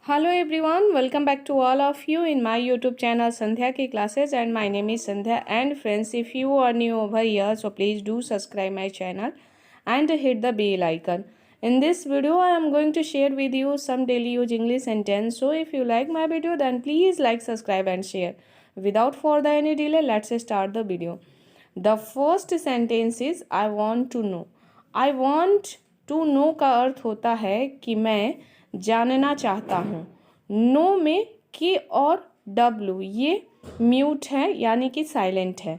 Hello everyone, welcome back to all of you in my YouTube channel Sandhya Ki Classes, and my name is Sandhya. And friends, if you are new over here, so please do subscribe my channel and hit the bell icon. In this video I am going to share with you some daily use English sentence. So if you like my video, then please like, subscribe and share. Without further any delay, let's start the video. The first sentence is I want to know. I want to know का अर्थ होता है कि मैं जानना चाहता हूँ। No में के और डब्लू ये म्यूट है, यानी कि साइलेंट है।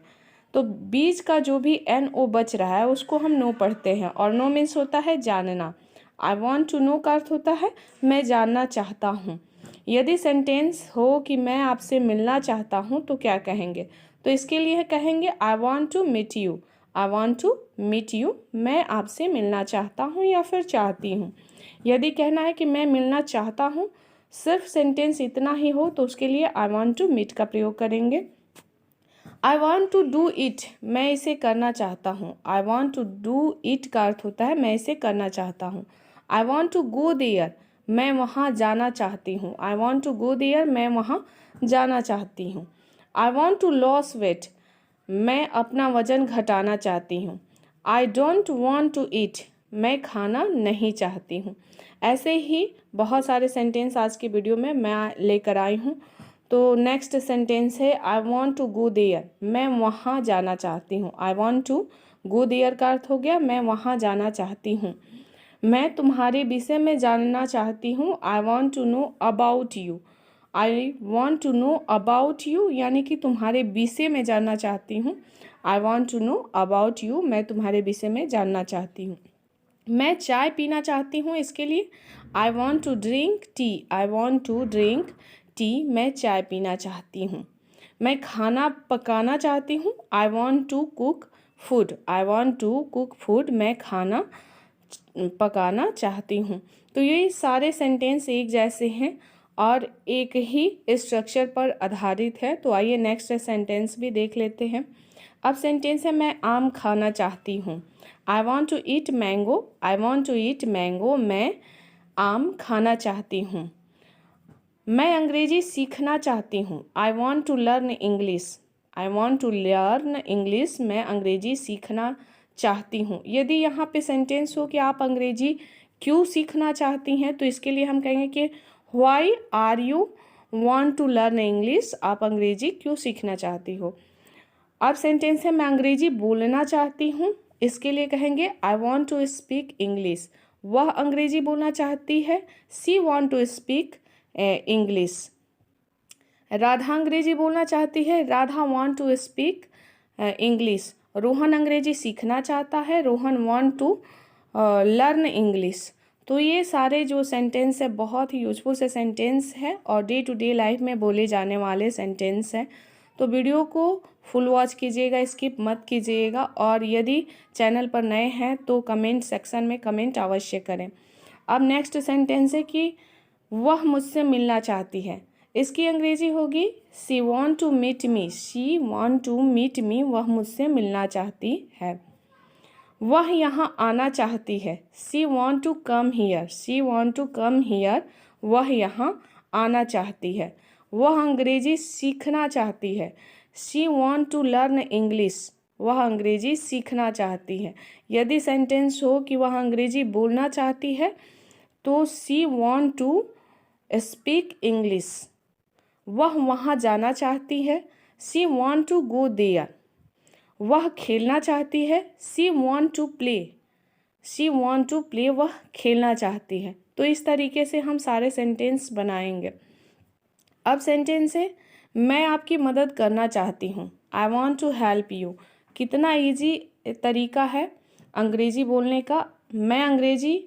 तो बीच का जो भी एन ओ बच रहा है उसको हम नो पढ़ते हैं, और नो मीन्स होता है जानना। आई वॉन्ट टू नो का अर्थ होता है मैं जानना चाहता हूँ। यदि सेंटेंस हो कि मैं आपसे मिलना चाहता हूँ तो क्या कहेंगे? तो इसके लिए कहेंगे I want to meet you. I want to meet you, मैं आपसे मिलना चाहता हूँ या फिर चाहती हूँ। यदि कहना है कि मैं मिलना चाहता हूँ, सिर्फ सेंटेंस इतना ही हो, तो उसके लिए आई वॉन्ट टू मीट का प्रयोग करेंगे। I want to do it, मैं इसे करना चाहता हूँ। I want to do it का अर्थ होता है मैं इसे करना चाहता हूँ। I want to go there, मैं वहाँ जाना चाहती हूँ। I want to go there, मैं वहाँ जाना चाहती हूँ। I want to lose weight, मैं अपना वजन घटाना चाहती हूँ। I don't want to eat, मैं खाना नहीं चाहती हूँ। ऐसे ही बहुत सारे सेंटेंस आज की वीडियो में मैं लेकर आई हूँ। तो नेक्स्ट सेंटेंस है I want to go there, मैं वहाँ जाना चाहती हूँ। I want to go there का अर्थ हो गया मैं वहाँ जाना चाहती हूँ। मैं तुम्हारे विषय में जानना चाहती हूँ। I want to know about you. I want to know about you, यानी कि तुम्हारे विषय में जानना चाहती हूँ। I want to know about you, मैं तुम्हारे विषय में जानना चाहती हूँ। मैं चाय पीना चाहती हूँ, इसके लिए I want to drink tea. I want to drink tea, मैं चाय पीना चाहती हूँ। मैं खाना पकाना चाहती हूँ। I want to cook food. I want to cook food, मैं खाना पकाना चाहती हूँ। तो ये सारे सेंटेंस एक जैसे हैं और एक ही स्ट्रक्चर पर आधारित है। तो आइए नेक्स्ट सेंटेंस भी देख लेते हैं। अब सेंटेंस है मैं आम खाना चाहती हूँ। I want to eat mango. I want to eat mango, मैं आम खाना चाहती हूँ। मैं अंग्रेजी सीखना चाहती हूँ। I want to learn English. I want to learn English, मैं अंग्रेजी सीखना चाहती हूँ। यदि यहाँ पे सेंटेंस हो कि आप अंग्रेजी क्यों सीखना चाहती हैं, तो इसके लिए हम कहेंगे कि why are you want to learn English, आप अंग्रेजी क्यों सीखना चाहती हो। अब सेंटेंस है मैं अंग्रेजी बोलना चाहती हूँ, इसके लिए कहेंगे I want to speak English. वह अंग्रेजी बोलना चाहती है। She want to speak English. Radha अंग्रेजी बोलना चाहती है। Radha want to speak English. Rohan अंग्रेजी सीखना चाहता है। Rohan want to learn English. तो ये सारे जो सेंटेंस है बहुत ही यूजफुल से सेंटेंस है और डे टू डे लाइफ में बोले जाने वाले सेंटेंस हैं। तो वीडियो को फुल वॉच कीजिएगा, स्किप मत कीजिएगा, और यदि चैनल पर नए हैं तो कमेंट सेक्शन में कमेंट अवश्य करें। अब नेक्स्ट सेंटेंस है कि वह मुझसे मिलना चाहती है। इसकी अंग्रेजी होगी she want to meet me. She want to meet me, वह मुझसे मिलना चाहती है। वह यहाँ आना चाहती है। She want to come here. She want to come here, वह यहाँ आना चाहती है। वह अंग्रेजी सीखना चाहती है। She want to learn English, वह अंग्रेजी सीखना चाहती है। यदि सेंटेंस हो कि वह अंग्रेजी बोलना चाहती है, तो she want to speak English. वह वहाँ जाना चाहती है। She want to go there. वह खेलना चाहती है। She want to play. She want to play, वह खेलना चाहती है। तो इस तरीके से हम सारे सेंटेंस बनाएंगे। अब सेंटेंस है मैं आपकी मदद करना चाहती हूँ। I want to help you. कितना ईजी तरीका है अंग्रेजी बोलने का। मैं अंग्रेजी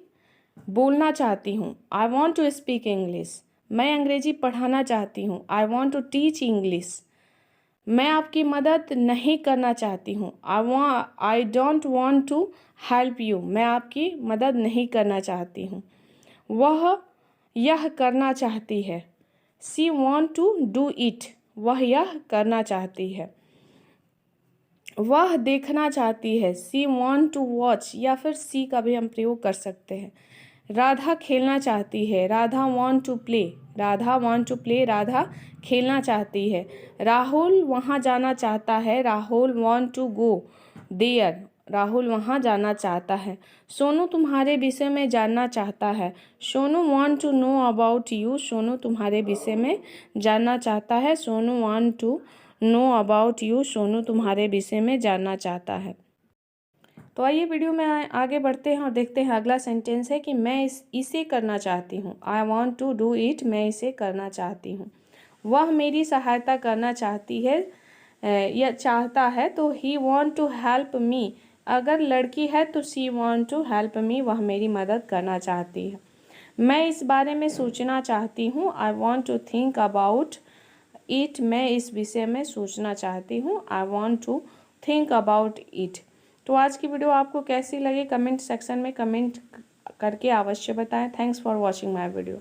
बोलना चाहती हूँ। I want to speak English. मैं अंग्रेजी पढ़ाना चाहती हूँ। I want to teach English. मैं आपकी मदद नहीं करना चाहती हूँ। I don't want to help you. मैं आपकी मदद नहीं करना चाहती हूँ। वह यह करना चाहती है। She want to do it. वह यह करना चाहती है। वह देखना चाहती है। सी वॉन्ट टू वॉच, या फिर सी का भी हम प्रयोग कर सकते हैं। राधा खेलना चाहती है। Radha want to play. Radha want to play, Radha खेलना चाहती है। राहुल वहाँ जाना चाहता है, Rahul want to go there, Rahul वहाँ जाना चाहता है। सोनू तुम्हारे विषय में जानना चाहता है, Sonu want to know about you, Sonu तुम्हारे विषय में जानना चाहता है, Sonu want to know about you, Sonu तुम्हारे विषय में जानना चाहता है। तो आइए वीडियो में आगे बढ़ते हैं और देखते हैं अगला सेंटेंस है कि मैं इसे करना चाहती हूँ। I want to do it, मैं इसे करना चाहती हूँ। वह मेरी सहायता करना चाहती है या चाहता है, तो he want to help me. अगर लड़की है तो she want to help me, वह मेरी मदद करना चाहती है। मैं इस बारे में सोचना चाहती हूँ। I want to think about it, मैं इस विषय में सोचना चाहती हूँ। I want to think about it. तो आज की वीडियो आपको कैसी लगी कमेंट सेक्शन में कमेंट करके अवश्य बताएं। Thanks for watching my video.